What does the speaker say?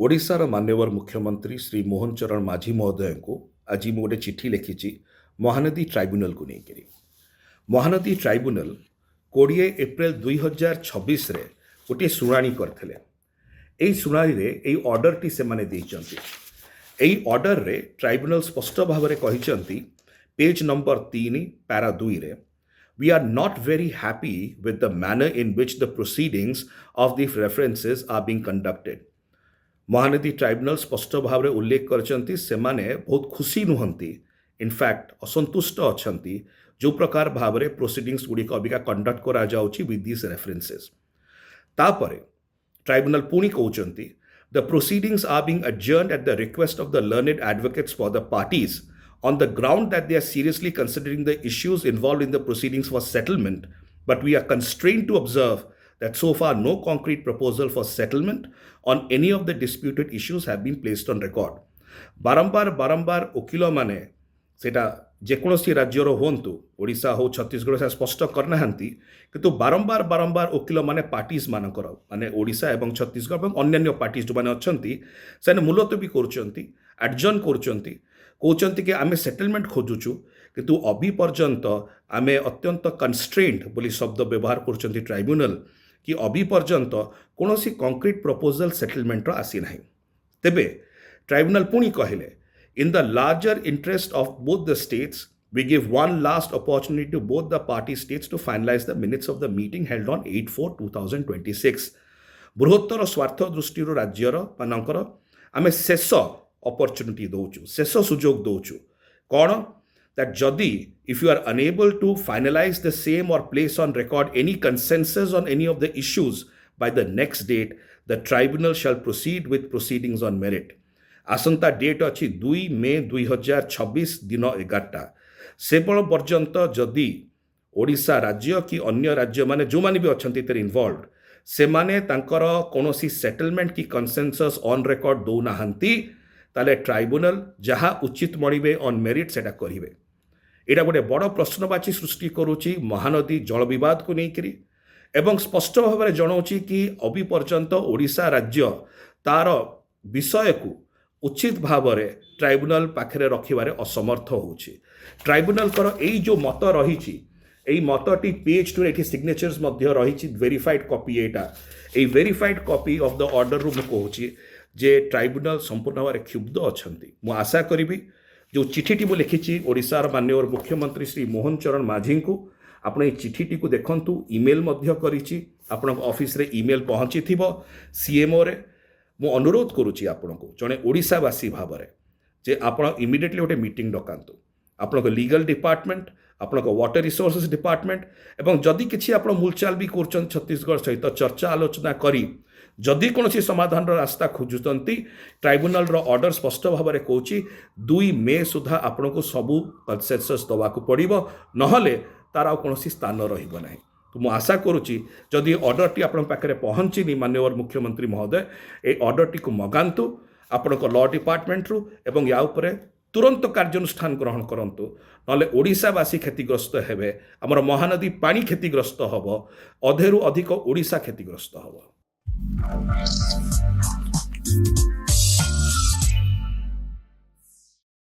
ओडिशार मान्यवर मुख्यमंत्री श्री मोहन चरण माझी महोदय को आज मु गोटे चिठी लिखिछि महानदी ट्राइब्यूनल को लेकर। महानदी ट्राइब्यूनल 20 एप्रिल 2026 रे गोटे शुणाणी करथिले। एई शुणाणी रे एई ऑर्डर टी से माने देइचंती। एई ऑर्डर रे ट्राइब्यूनल स्पष्ट भाव में कहिचंती पेज नंबर 3 पैरा 2 रे we are not very happy with the manner in which the proceedings of the references are being conducted. Mahanadi tribunal स्पष्ट भाव में उल्लेख करचंती सेमाने बहुत खुशी नुहंती, इनफैक्ट असंतुष्ट अछंती जो प्रकार भाव में प्रोसीडिंग्स गुड़िक अबिका कंडक्ट करा जाउची विथ दिस रेफरेंसेस। तापरे ट्राइब्यूनल पुणी कहउचंती the proceedings are being adjourned at the request of the learned advocates for the parties on the ground that they are seriously considering the issues involved in the proceedings for settlement, but we are constrained to observe that so far no concrete proposal for settlement on any of the disputed issues have been placed on record. बारंबार वकिल माने सेटा जेकोसी राज्यर होंतु ओडिशा हो छत्तीसगढ़ से स्पष्ट करना किंतु बारंबार वकिल माने पार्टीज मानकर माने ओडिशा एवं छत्तीसगढ़ एवं अन्य पार्टीज जो माने अछंती से मुलतवी करूचंती, एडजर्न करूचंती, कहते कि आमे सेटलमेंट खोजुचु किंतु अभी पर्यंत आमे अत्यंत कन्स्ट्रेन्ड बोली शब्द व्यवहार करुचंती ट्राइब्यूनल कि अभी पर्यंत कौन सी कंक्रीट प्रपोजल सेटलमेंट आसी ना। तेबे ट्राइब्यूनल पुणी कहले in the larger interest of both the states we give one last opportunity to both the party states to finalize the minutes of the meeting held on 8/4/2026. बृहत्तर स्वार्थ दृष्टि राज्यर मानकर आमे शेष opportunity दौचु, शेष सुजोग दौचु कौन that जदि if you are unable to finalize the same or place on record any consensus on any of the issues by the next date, the tribunal shall proceed with proceedings on merit. आसंता date अच्छी 2 मे 2026 दिन 11टा से पर्यंत जदि ओडिशा राज्य कि अन्य राज्य माने जो माने भी अच्छंती तेरे इन्वॉल्व से माने तांकर कोनोसी सेटलमेंट की कंसेंसस ऑन रिकॉर्ड दो नाहंती ताले ट्राइब्यूनल जहाँ उचित मणिबे ऑन मेरिट सेटा करिवे। एटा गोटे बड़ प्रश्नवाची सृष्टि करुची महानदी जल विवाद को लेकर एवं स्पष्ट भाव में जनाऊँच कि अभी पर्यंत ओडिशा राज्य तार विषय को उचित भाव में ट्राइब्यूनल पाखे रखिबारे असमर्थ होउछि। ट्राइब्यूनल कर एई जो मत रही एई मतटी पेज 2 एठी सिग्नेचर्स मध्य रही वेरीफाइड कॉपी एटा एई verified copy of the order रू मु कहूछि जे ट्राइब्यूनल संपूर्ण भाव में क्षुब्ध अच्छी। मु आशा करी जो चिठीटी मु लिखी ओडिशार माननीय मुख्यमंत्री श्री मोहन चरण माझी को आपण चिठीटी को देखंतु, ईमेल मध्य करिछि, आपण ऑफिस रे ईमेल पहुँची थिबो सीएमओ रे। मु अनुरोध करुछि आपण को जड़े ओडिशावासी भाव में जे आपण इमिडिएटली गोटे मीटिंग डकातु आपण लीगल डिपार्टमेंट, आपण वाटर रिसोर्सेस डिपार्टमेंट एवं जदि किसी आप मूलचाल भी कर छत्तीसगढ़ सहित चर्चा आलोचना करी जदि कौन समाधान रास्ता खोजुंट ट्राइब्यूनल ऑर्डर स्पष्ट भाव में कौची 2 मे सुधा आपन को सबू कंसेंसस दवाक पड़ो नहले तार कौन स्थान रही। तो मु आशा करुच्ची जदि ऑर्डर टी आपण पाखे पहुँचनी माननीय मुख्यमंत्री महोदय ए ऑर्डर टी को मगातु आपण लॉ डिपार्टमेंट रु एवं या उपरे तुरंत कार्यानुष्ठान ग्रहण करंतु नले ओडिशावासी क्षतिग्रस्त हेबे, आमर महानदी पानी क्षतिग्रस्त हबो, अधेरु अधिक ओडिशा क्षतिग्रस्त हबो।